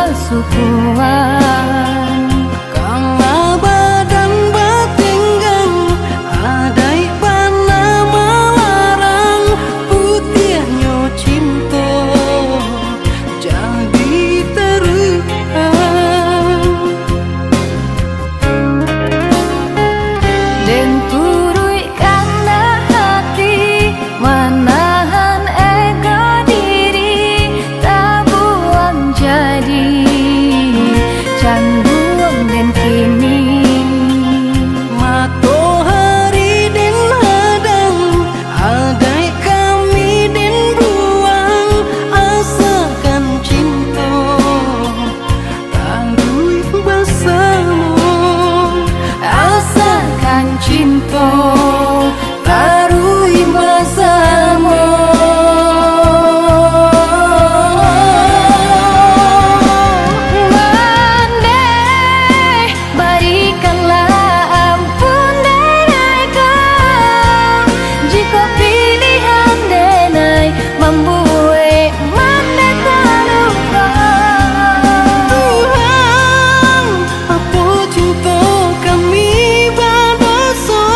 pasukuan. Kala badan batinggang adai pana melarang putihnya cinta jadi terang. Den turui karena hati menahan ego diri, tak buang jadi canggung dan kini. Matahari den hadang adai kami den buang asakan cinta tangguh bersama. Asakan cinta tarui bersama. Mandai berikanlah ampun denaiku jika pilihan denai membuat mandai terluka. Tuhan, apa cinta kami berdosa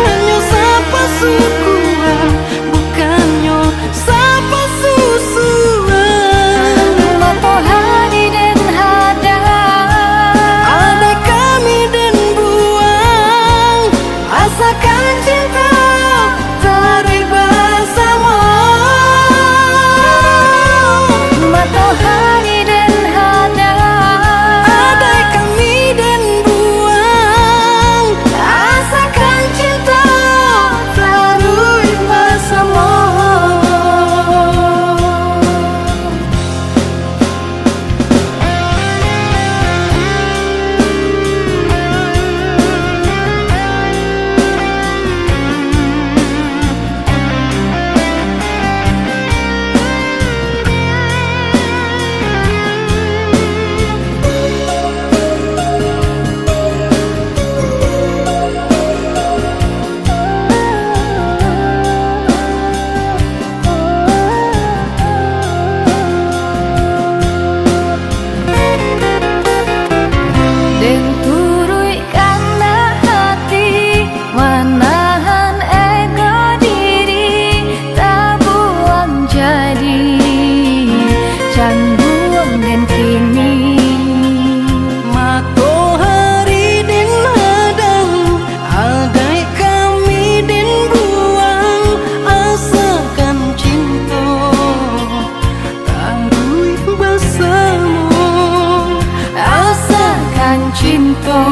hanya sapa sukuan bukannya sapa susuan. Matahari dan hadang Ada kami dan buang asakan cinta tarik bersama. matahari dan hadang Ada kami dan buang asakan cinta tarik bersama. Den turui karena hati menahan ego diri, tak buang jadi canggung dan kini. Matahari den hadang adai kami den buang asakan cinta tangguh bersama. Asakan cinta